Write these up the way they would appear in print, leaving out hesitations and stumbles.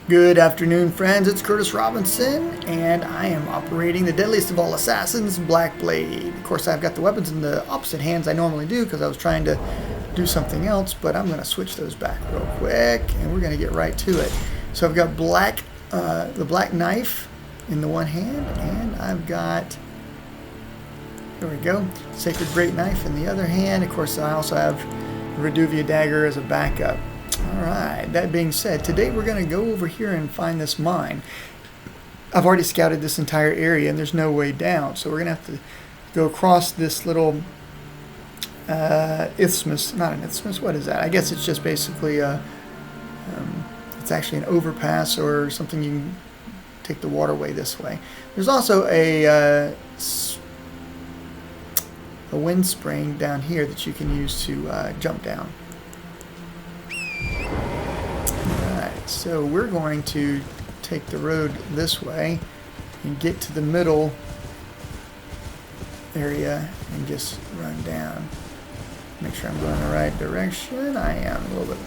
Good afternoon, friends. It's Curtis Robinson, and I am operating the deadliest of all assassins, Black Blade. Of course, I've got the weapons in the opposite hands I normally do because I was trying to do something else, but I'm going to switch those back real quick, and we're going to get right to it. So I've got the black knife in the one hand, and I've got, here we go, Sacred Great Knife in the other hand. Of course, I also have the Reduvia Dagger as a backup. Alright, that being said, today we're going to go over here and find this mine. I've already scouted this entire area and there's no way down, so we're going to have to go across this little isthmus, not an isthmus, what is that? I guess it's just basically it's actually an overpass or something. You can take the waterway this way. There's also a wind spring down here that you can use to jump down. So we're going to take the road this way and get to the middle area and just run down. Make sure I'm going the right direction. I am a little bit.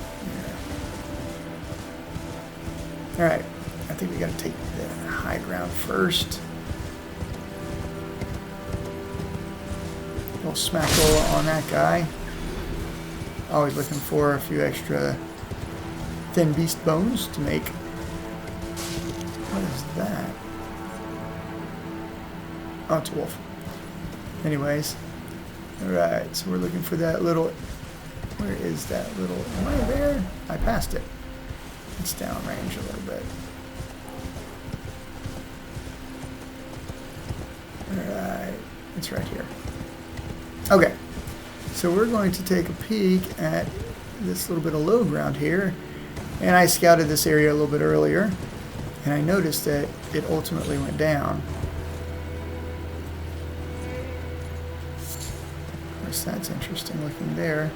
Yeah. Alright, I think we got to take the high ground first. A little smack roll on that guy. Always looking for a few extra thin beast bones to make. What is that? Oh, it's a wolf. Anyways. Alright, so we're looking for that little... Where is that little... Am I there? I passed it. It's downrange a little bit. Alright, it's right here. Okay, so we're going to take a peek at this little bit of low ground here. And I scouted this area a little bit earlier, and I noticed that it ultimately went down. Of course, that's interesting looking there.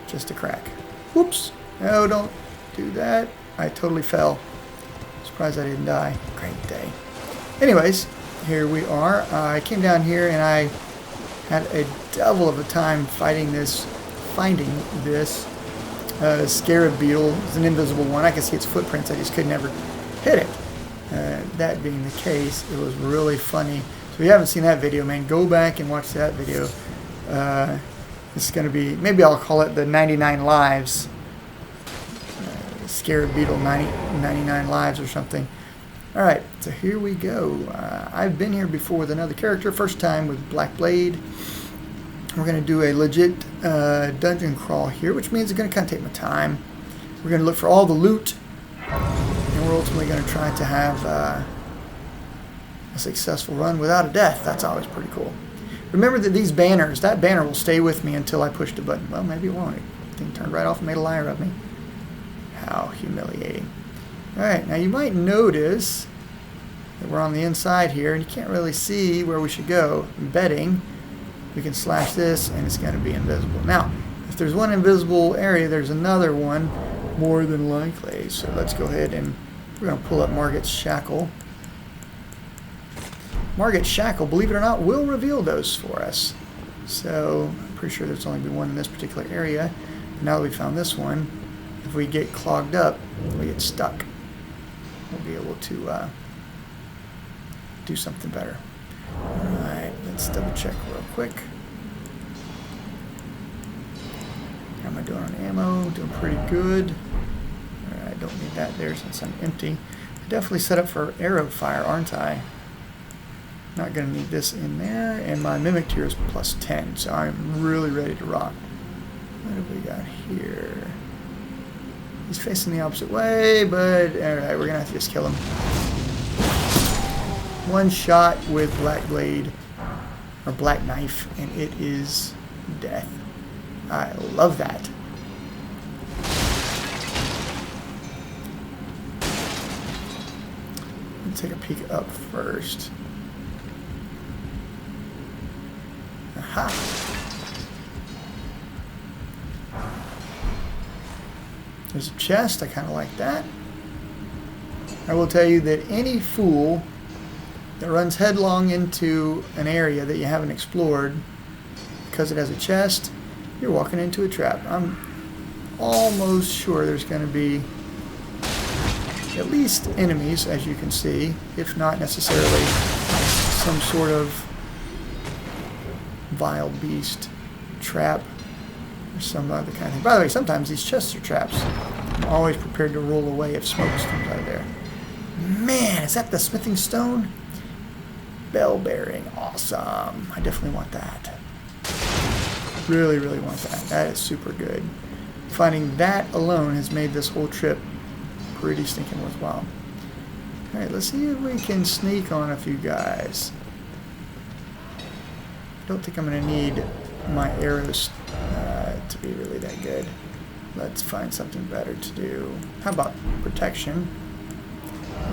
Just a crack. Whoops! No, don't do that. I totally fell. Surprised I didn't die. Great day. Anyways, here we are. I came down here and I had a devil of a time finding this scarab beetle. It's an invisible one. I could see its footprints. I just could never hit it. That being the case, it was really funny. So if you haven't seen that video, man, go back and watch that video. It's going to be, maybe I'll call it the 99 lives. Scarab beetle 99 lives or something. Alright, so here we go. I've been here before with another character. First time with Black Blade. We're going to do a legit dungeon crawl here, which means it's going to kind of take my time. We're going to look for all the loot, and we're ultimately going to try to have a successful run without a death. That's always pretty cool. Remember that these banners, that banner will stay with me until I push the button. Well, maybe it won't. The thing turned right off and made a liar of me. How humiliating. Alright, now you might notice that we're on the inside here, and you can't really see where we should go. I'm betting we can slash this and it's going to be invisible. Now, if there's one invisible area, there's another one more than likely. So let's go ahead and we're going to pull up Margit's Shackle. Margit's Shackle, believe it or not, will reveal those for us. So I'm pretty sure there's only been one in this particular area. Now that we found this one, if we get clogged up, we get stuck, we'll be able to do something better. Alright, let's double check real quick. How am I doing on ammo? Doing pretty good. Alright, I don't need that there since I'm empty. I definitely set up for arrow fire, aren't I? Not going to need this in there. And my mimic tier is plus 10, so I'm really ready to rock. What have we got here? He's facing the opposite way, but alright, we're going to have to just kill him. One shot with Black Blade, or Black Knife, and it is death. I love that. Let's take a peek up first. Aha! There's a chest, I kind of like that. I will tell you that any fool that runs headlong into an area that you haven't explored because it has a chest, you're walking into a trap. I'm almost sure there's going to be at least enemies, as you can see, if not necessarily some sort of vile beast trap or some other kind of thing. By the way, sometimes these chests are traps. I'm always prepared to roll away if smoke comes out of there. Man, is that the smithing stone? Bell bearing, awesome. I definitely want that. Really, really want that. That is super good. Finding that alone has made this whole trip pretty stinking worthwhile. Alright, let's see if we can sneak on a few guys. I don't think I'm going to need my arrows to be really that good. Let's find something better to do. How about protection?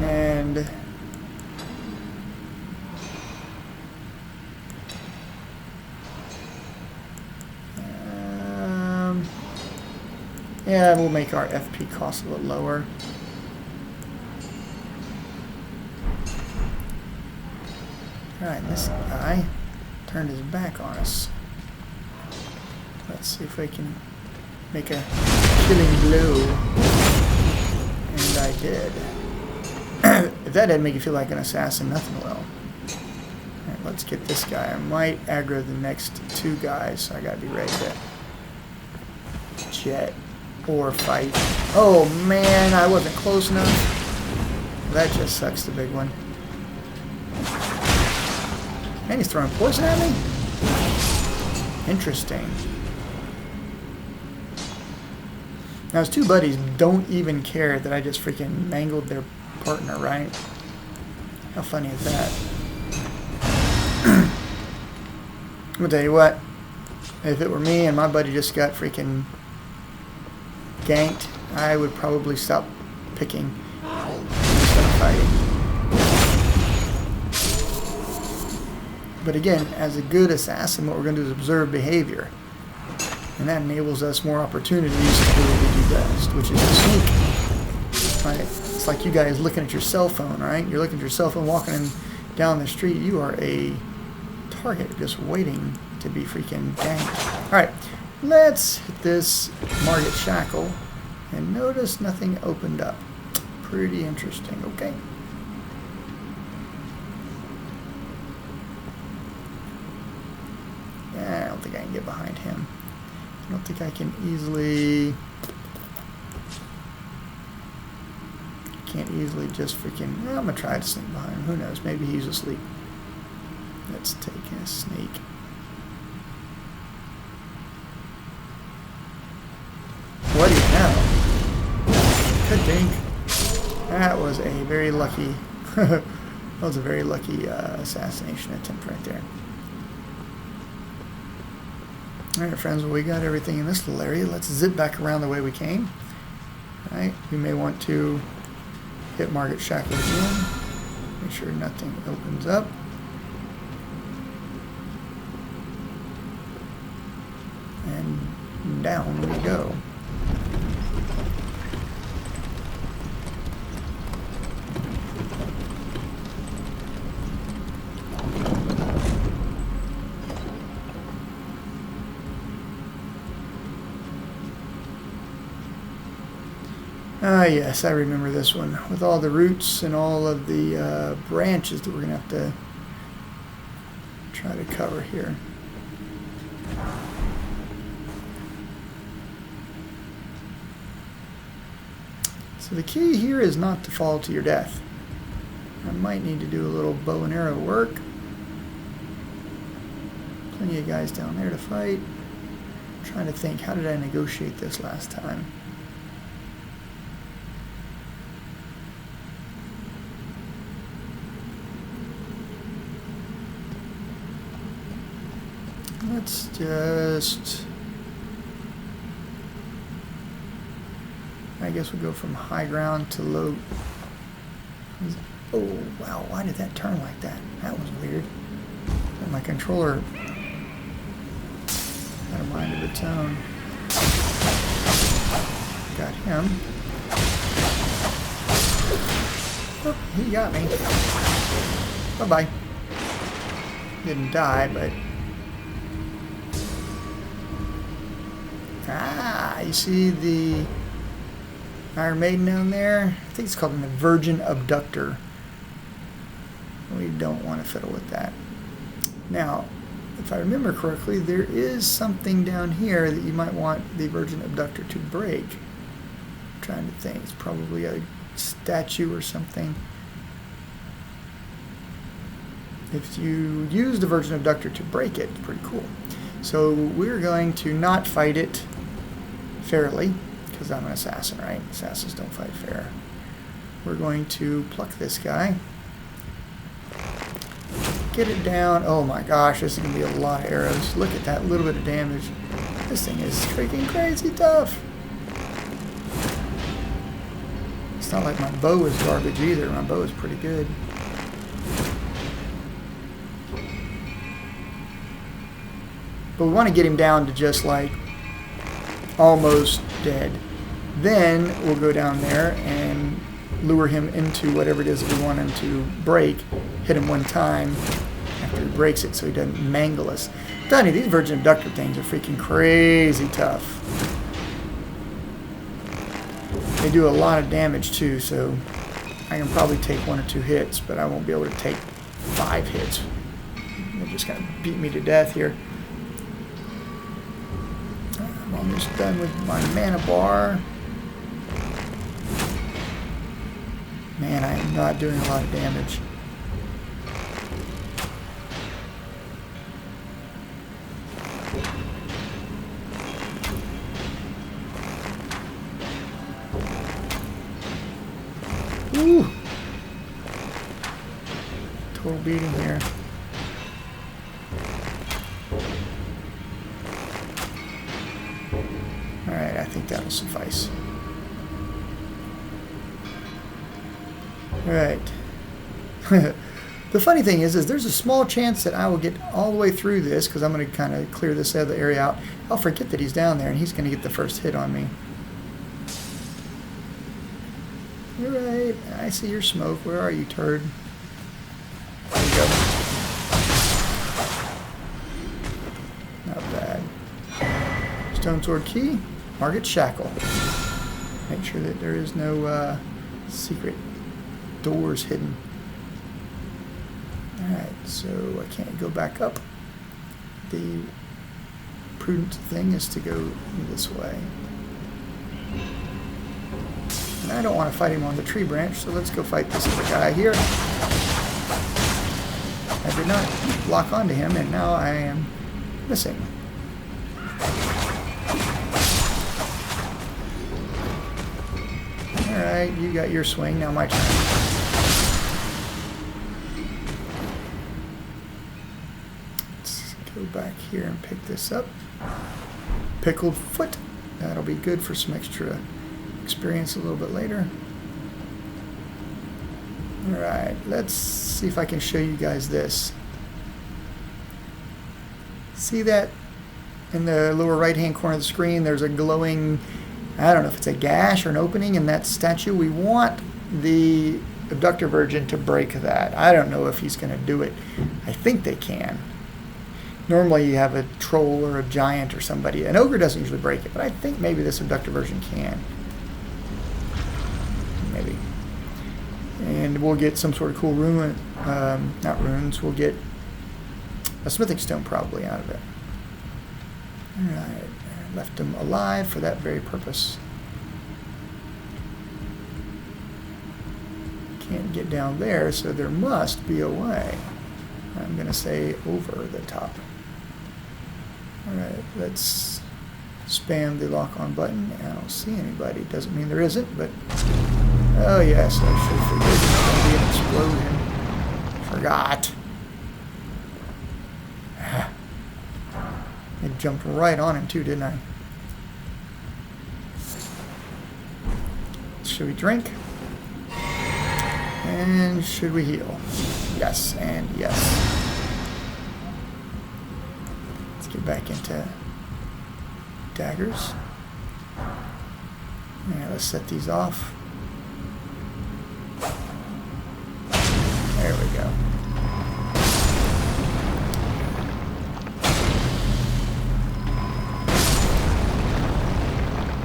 And yeah, we'll make our FP cost a little lower. Alright, this guy turned his back on us. Let's see if we can make a killing blow. And I did. If that didn't make you feel like an assassin, nothing will. Alright, let's get this guy. I might aggro the next two guys, so I gotta be ready to jet or fight. Oh man, I wasn't close enough. That just sucks, the big one. Man, he's throwing poison at me? Interesting. Now his two buddies don't even care that I just freaking mangled their partner, right? How funny is that? I'm gonna tell you what. If it were me and my buddy just got freaking ganked, I would probably stop picking instead of fighting. But again, as a good assassin, what we're going to do is observe behavior. And that enables us more opportunities to do what we do best, which is to sneak. Right? It's like you guys looking at your cell phone, right? You're looking at your cell phone walking down the street. You are a target just waiting to be freaking ganked. Alright, let's hit this Margit Shackle. And notice nothing opened up. Pretty interesting, okay? I don't think I can get behind him. I don't think I can easily... Can't easily just freaking... Well, I'm going to try to sneak behind him. Who knows? Maybe he's asleep. Let's take a sneak. What do you know? Good dink. That was a very lucky... that was a very lucky assassination attempt right there. Alright friends, well, we got everything in this little area. Let's zip back around the way we came. Alright, you may want to hit Margit Shackle again. Make sure nothing opens up. And down we go. Ah, yes, I remember this one. With all the roots and all of the branches that we're going to have to try to cover here. So the key here is not to fall to your death. I might need to do a little bow and arrow work. Plenty of guys down there to fight. I'm trying to think, how did I negotiate this last time? Let's just... I guess we'll go from high ground to low. Oh, wow, why did that turn like that? That was weird. My controller had a mind of its own. Got him. Oh, he got me. Bye-bye. Didn't die, but... Ah, you see the Iron Maiden down there. I think it's called an Virgin Abductor. We don't want to fiddle with that. Now, if I remember correctly, there is something down here that you might want the Virgin Abductor to break. I'm trying to think. It's probably a statue or something. If you use the Virgin Abductor to break it, it's pretty cool. So we're going to not fight it fairly, because I'm an assassin, right? Assassins don't fight fair. We're going to pluck this guy. Get it down. Oh my gosh, this is going to be a lot of arrows. Look at that little bit of damage. This thing is freaking crazy tough. It's not like my bow is garbage either. My bow is pretty good. But we want to get him down to just like almost dead. Then we'll go down there and lure him into whatever it is that we want him to break. Hit him one time after he breaks it so he doesn't mangle us. I'm telling you, these Virgin Abductor things are freaking crazy tough. They do a lot of damage too, so I can probably take 1 or 2 hits, but I won't be able to take 5 hits. They're just going to beat me to death here. I'm almost done with my mana bar. Man, I am not doing a lot of damage. Woo! Total beating here. Alright, I think that'll suffice. Alright. The funny thing is there's a small chance that I will get all the way through this, because I'm going to kind of clear this other area out. I'll forget that he's down there, and he's going to get the first hit on me. Alright, I see your smoke. Where are you, turd? There you go. Not bad. Stone Sword Key. Target Shackle. Make sure that there is no secret doors hidden. Alright, so I can't go back up. The prudent thing is to go this way. And I don't want to fight him on the tree branch, so let's go fight this other guy here. I did not lock onto him, and now I am missing. Alright, you got your swing, now my turn. Let's go back here and pick this up. Pickled foot. That'll be good for some extra experience a little bit later. Alright, let's see if I can show you guys this. See that in the lower right hand corner of the screen? There's a glowing, I don't know if it's a gash or an opening in that statue. We want the Abductor Virgin to break that. I don't know if he's going to do it. I think they can. Normally you have a troll or a giant or somebody. An ogre doesn't usually break it, but I think maybe this Abductor Virgin can. Maybe. And we'll get some sort of cool rune, not runes, we'll get a smithing stone probably out of it. Alright, left him alive for that very purpose. Can't get down there, so there must be a way. I'm going to say over the top. Alright, let's spam the lock on button. I don't see anybody. Doesn't mean there isn't, but oh yes, I should forget. It's going to be an explosion. Forgot. I jumped right on him too, didn't I? Should we drink? And should we heal? Yes, and yes. Let's get back into daggers. Yeah, let's set these off. There we go.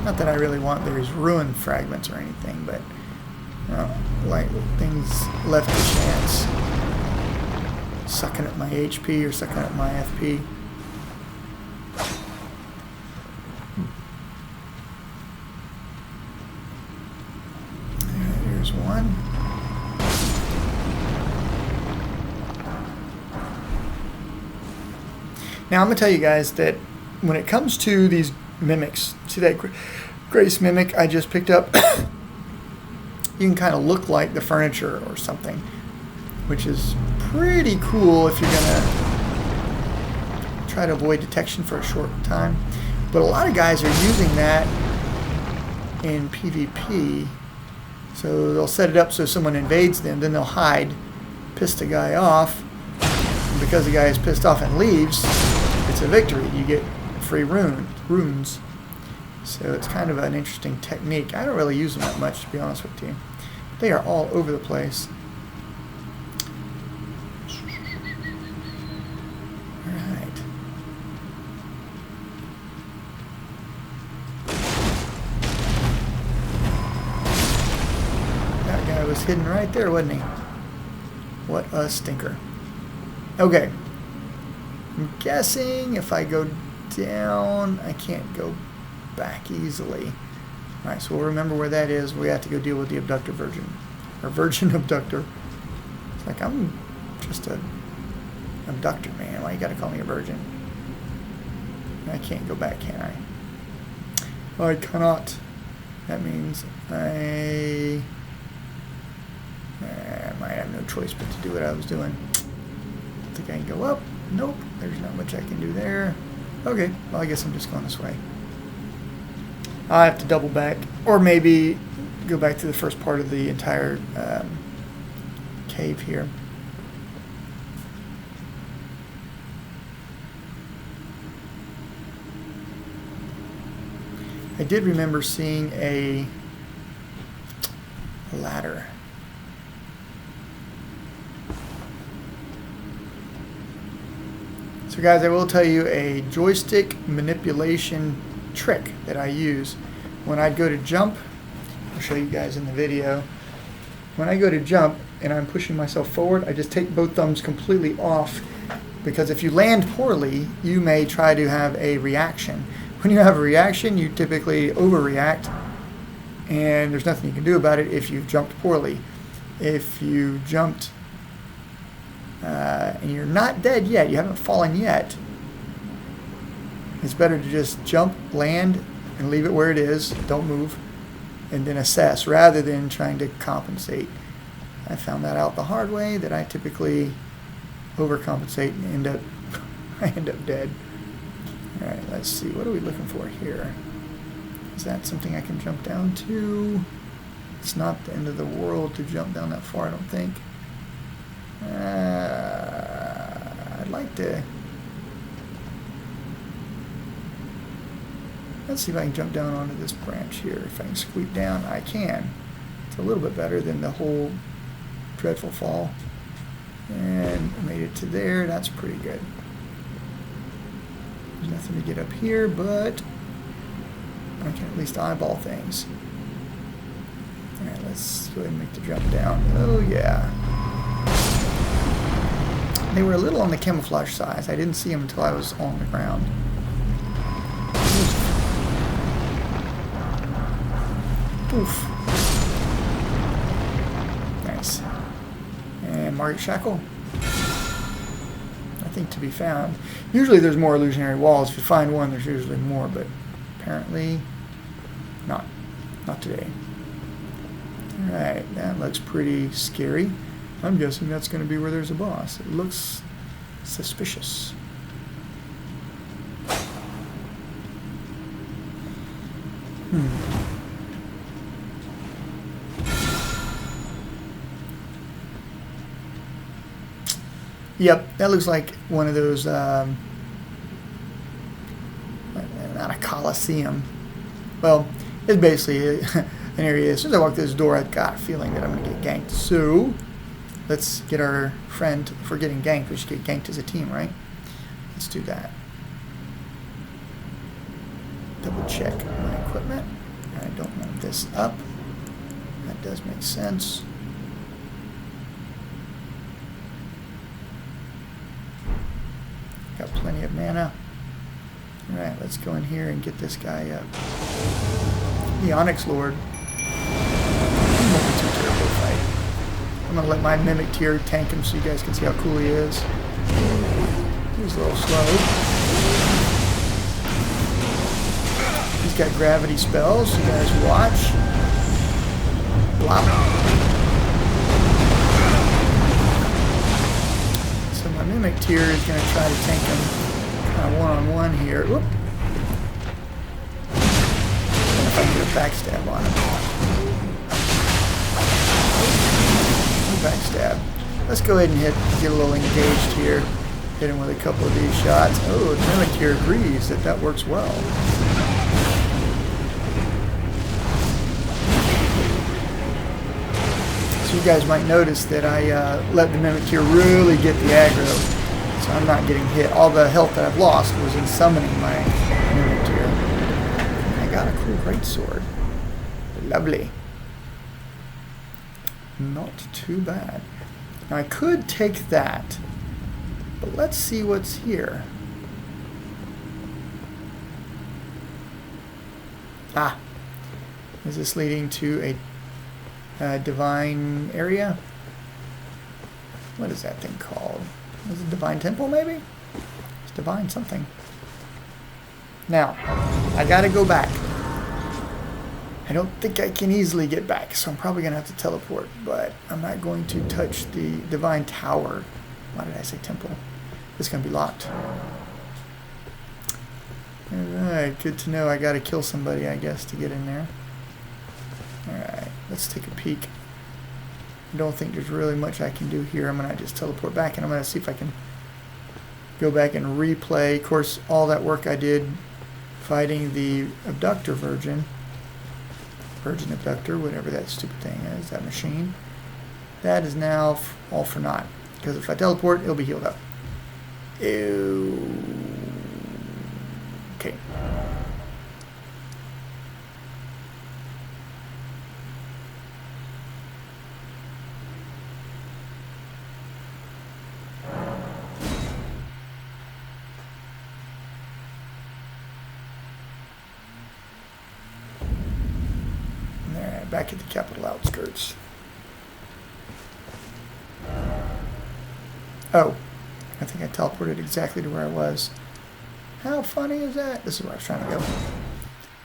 Not Not that I really want there's ruin fragments or anything, but like things left to chance. Sucking up my HP or sucking up my FP. Here's one. Now I'm going to tell you guys that when it comes to these mimics, see that Grace mimic I just picked up? You can kind of look like the furniture or something, which is pretty cool if you're going to try to avoid detection for a short time. But a lot of guys are using that in PvP. So they'll set it up so someone invades them, then they'll hide, piss the guy off. And because the guy is pissed off and leaves, it's a victory. You get free runes. So it's kind of an interesting technique. I don't really use them that much, to be honest with you. They are all over the place. Alright. That guy was hidden right there, wasn't he? What a stinker. Okay. I'm guessing if I go down, I can't go back easily. Alright, so we'll remember where that is. We have to go deal with the abductor virgin. Or virgin abductor. It's like, I'm just a abductor, man. Why you gotta call me a virgin? I can't go back, can I? I cannot. That means I might have no choice but to do what I was doing. I think I can go up. Nope, there's not much I can do there. Okay, well I guess I'm just going this way. I'll have to double back, or maybe go back to the first part of the entire cave here. I did remember seeing a ladder. So guys, I will tell you a joystick manipulation trick that I use. When I go to jump, I'll show you guys in the video. When I go to jump and I'm pushing myself forward, I just take both thumbs completely off, because if you land poorly, you may try to have a reaction. When you have a reaction, you typically overreact, and there's nothing you can do about it if you've jumped poorly. If you jumped and you're not dead yet, you haven't fallen yet, it's better to just jump, land, and leave it where it is, don't move, and then assess, rather than trying to compensate. I found that out the hard way, that I typically overcompensate and I end up dead. Alright, let's see, what are we looking for here? Is that something I can jump down to? It's not the end of the world to jump down that far, I don't think. I'd like to... Let's see if I can jump down onto this branch here. If I can squeak down, I can. It's a little bit better than the whole dreadful fall. And I made it to there. That's pretty good. There's nothing to get up here, but I can at least eyeball things. Alright, let's go ahead and make the jump down. Oh yeah. They were a little on the camouflage size. I didn't see them until I was on the ground. Oof. Nice. And Margaret Shackle. Nothing to be found. Usually there's more illusionary walls. If you find one, there's usually more, but apparently not. Not today. Alright, that looks pretty scary. I'm guessing that's going to be where there's a boss. It looks suspicious. Yep, that looks like one of those, not a coliseum. Well, it's basically an area. As soon as I walk through this door, I've got a feeling that I'm going to get ganked. So, let's get our friend, if we're getting ganked, we should get ganked as a team, right? Let's do that. Double check my equipment. I don't want this up. That does make sense. Got plenty of mana. Alright, let's go in here and get this guy up. The Onyx Lord. He won't be too terrible to fight. I'm going to let my Mimic Tier tank him so you guys can see how cool he is. He's a little slow. He's got gravity spells, so you guys watch. Blop. So my Mimic Tier is going to try to tank him kind of one-on-one here. Whoop. If I can get a backstab on him. No backstab. Let's go ahead and get a little engaged here. Hit him with a couple of these shots. Oh, the Mimic Tier agrees that that works well. So you guys might notice that I let the Mimic Tier really get the aggro. So I'm not getting hit. All the health that I've lost was in summoning my Mimic Tier. I got a cool greatsword. Lovely. Not too bad. Now I could take that, but let's see what's here. Ah, is this leading to a divine area? What is that thing called? Is it Divine Temple, maybe? It's Divine something. Now, I gotta go back. I don't think I can easily get back, so I'm probably gonna have to teleport, but I'm not going to touch the Divine Tower. Why did I say temple? It's gonna be locked. Alright, good to know. I gotta kill somebody, I guess, to get in there. Alright, let's take a peek. I don't think there's really much I can do here. I'm gonna just teleport back, and I'm gonna see if I can go back and replay. Of course, all that work I did fighting the Abductor Virgin Abductor, whatever that stupid thing is, that machine, that is now all for naught. Because if I teleport, it'll be healed up. Ew. Okay. Back at the capital outskirts. Oh, I think I teleported exactly to where I was. How funny is that? This is where I was trying to go.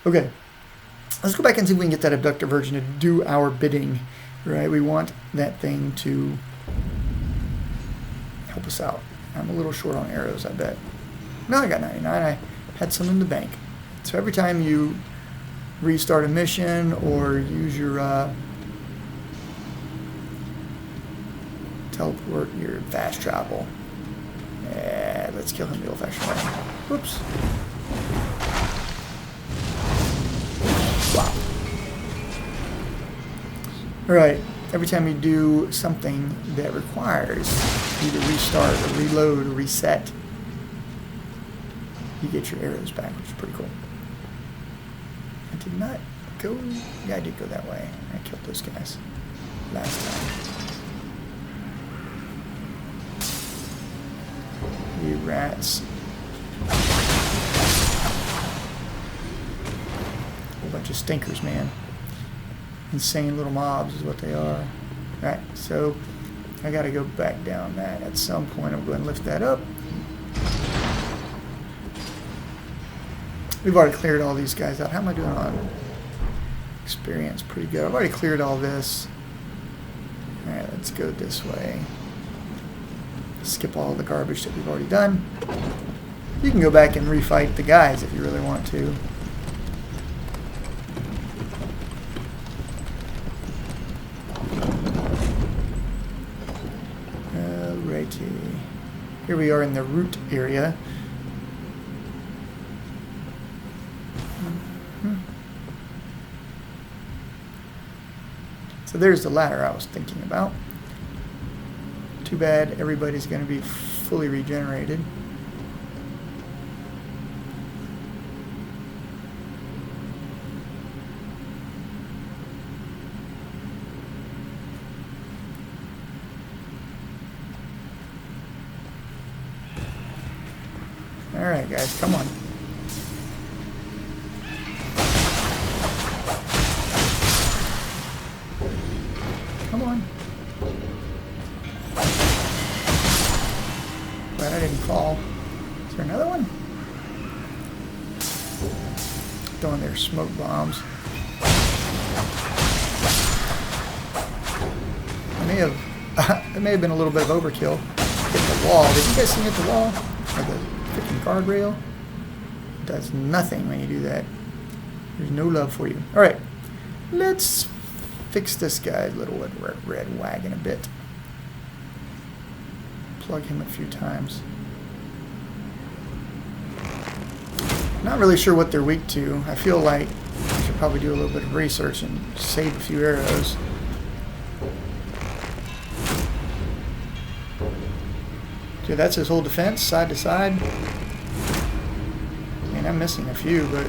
Okay, let's go back and see if we can get that Abductor Virgin to do our bidding. Right, we want that thing to help us out. I'm a little short on arrows, I bet. No, I got 99. I had some in the bank. So every time you restart a mission or use your teleport, your fast travel. Let's kill him the old-fashioned way. Whoops. Wow. Alright, every time you do something that requires you to restart or reload or reset, you get your arrows back, which is pretty cool. I did not go... Yeah, I did go that way. I killed those guys last time. You rats. A whole bunch of stinkers, man. Insane little mobs is what they are. Alright, so I gotta go back down that. At some point I'm going to lift that up. We've already cleared all these guys out. How am I doing on experience? Pretty good. I've already cleared all this. Alright, let's go this way. Skip all the garbage that we've already done. You can go back and refight the guys if you really want to. Alrighty. Here we are in the root area. So there's the ladder I was thinking about. Too bad everybody's going to be fully regenerated. Alright guys, come on. Come on. Glad I didn't fall. Is there another one? Throwing their smoke bombs. It may have been a little bit of overkill. Hit the wall. Did you guys see hit the wall? Or the freaking guardrail? It does nothing when you do that. There's no love for you. Alright. Let's fix this guy's little red wagon a bit. Plug him a few times. Not really sure what they're weak to. I feel like I should probably do a little bit of research and save a few arrows. Dude, that's his whole defense, side to side. I mean, I'm missing a few, but...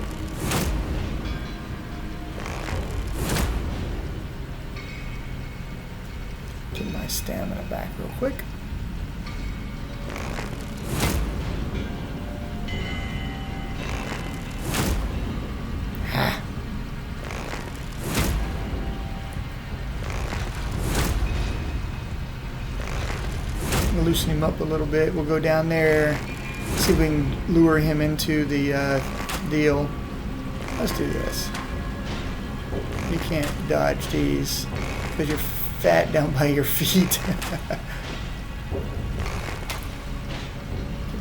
Get my stamina back real quick. Loosen him up a little bit. We'll go down there, see if we can lure him into the deal. Let's do this. You can't dodge these because you're fat down by your feet. Get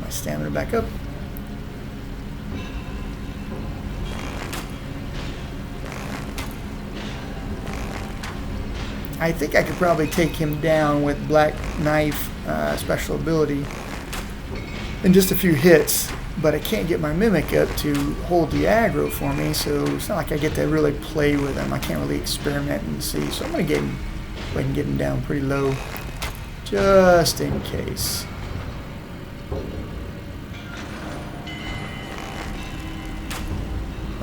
my stamina back up. I think I could probably take him down with Black Knife special ability in just a few hits, but I can't get my Mimic up to hold the aggro for me, so it's not like I get to really play with him. I can't really experiment and see, so I'm going to go ahead and get him down pretty low, just in case.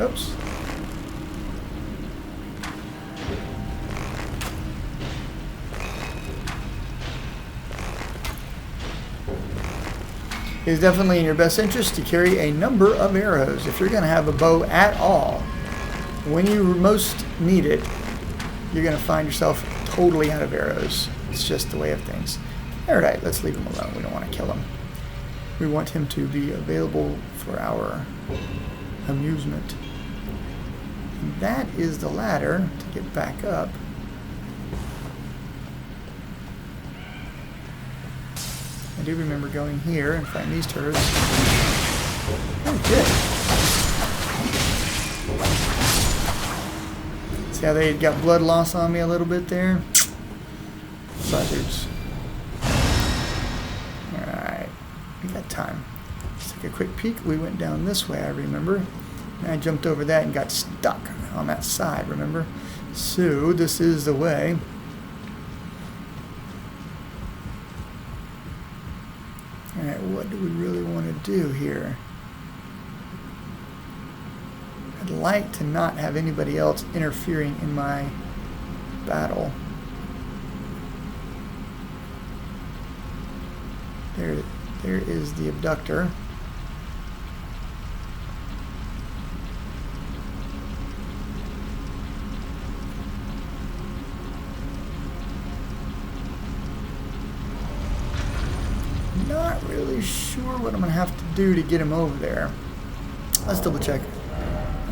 Oops. It is definitely in your best interest to carry a number of arrows. If you're going to have a bow at all, when you most need it, you're going to find yourself totally out of arrows. It's just the way of things. Alright, let's leave him alone. We don't want to kill him. We want him to be available for our amusement. And that is the ladder to get back up. I do remember going here and fighting these turrets. Oh, good. See how they got blood loss on me a little bit there? Buzzards. Alright, we got time. Let's take a quick peek. We went down this way, I remember. And I jumped over that and got stuck on that side, remember? So, this is the way. Alright, what do we really want to do here? I'd like to not have anybody else interfering in my battle. There is the abductor. Not really sure what I'm going to have to do to get him over there. Let's double check.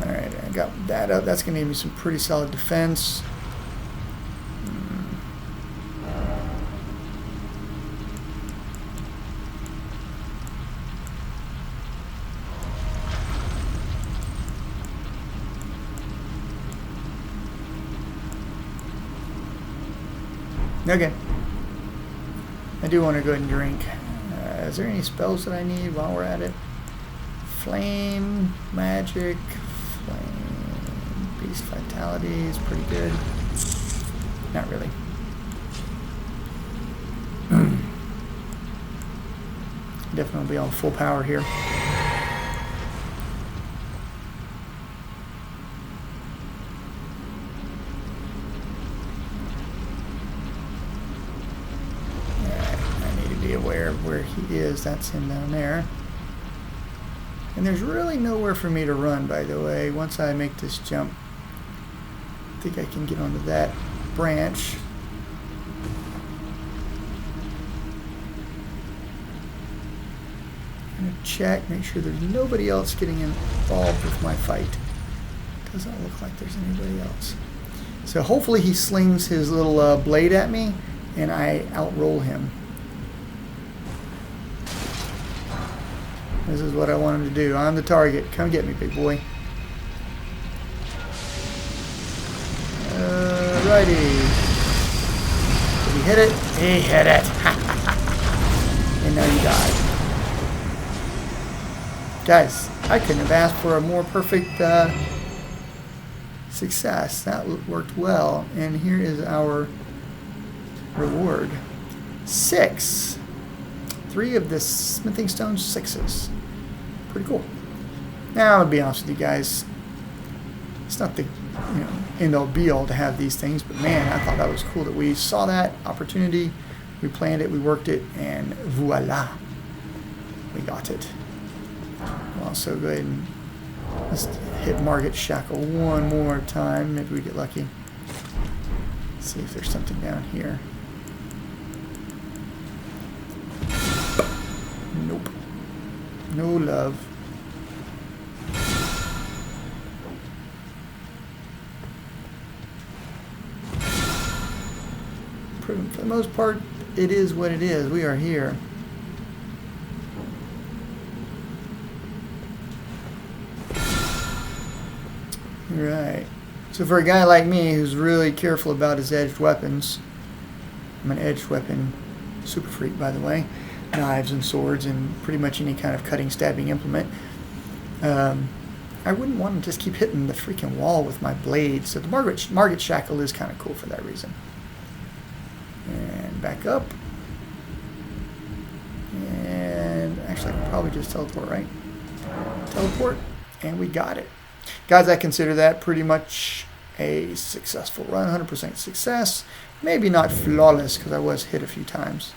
Alright, I got that up. That's going to give me some pretty solid defense. Okay. I do want to go ahead and drink. Is there any spells that I need while we're at it? Flame, magic, flame, beast vitality is pretty good. Not really. Definitely be on full power here. Aware of where he is. That's him down there. And there's really nowhere for me to run, by the way, once I make this jump. I think I can get onto that branch. I'm going to check, make sure there's nobody else getting involved with my fight. Doesn't look like there's anybody else. So hopefully he slings his little blade at me and I outroll him. This is what I want him to do. I'm the target. Come get me, big boy. Righty. Did he hit it? He hit it. And now you died. Guys, I couldn't have asked for a more perfect success. That worked well. And here is our reward. 6. 3 of the smithing stones, 6s. Pretty cool. Now, I'll be honest with you guys. It's not the end all be all to have these things, but man, I thought that was cool that we saw that opportunity, we planned it, we worked it, and voila, we got it. We'll also go ahead and let's hit Margit Shackle one more time. Maybe we get lucky. Let's see if there's something down here. Nope. No love. For the most part, it is what it is. We are here. Right. So for a guy like me who's really careful about his edged weapons, I'm an edged weapon super freak, by the way. Knives and swords and pretty much any kind of cutting, stabbing implement. I wouldn't want to just keep hitting the freaking wall with my blade. So the Margit Shackle is kind of cool for that reason. And back up. And actually, I can probably just teleport, right? Teleport, and we got it. Guys, I consider that pretty much a successful run, 100% success. Maybe not flawless, because I was hit a few times.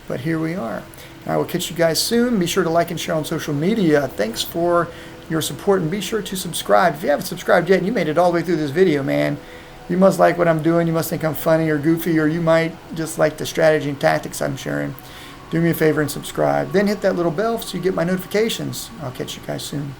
But here we are. I will catch you guys soon. Be sure to like and share on social media. Thanks for your support, and be sure to subscribe. If you haven't subscribed yet and you made it all the way through this video, man, you must like what I'm doing. You must think I'm funny or goofy, or you might just like the strategy and tactics I'm sharing. Do me a favor and subscribe. Then hit that little bell so you get my notifications. I'll catch you guys soon.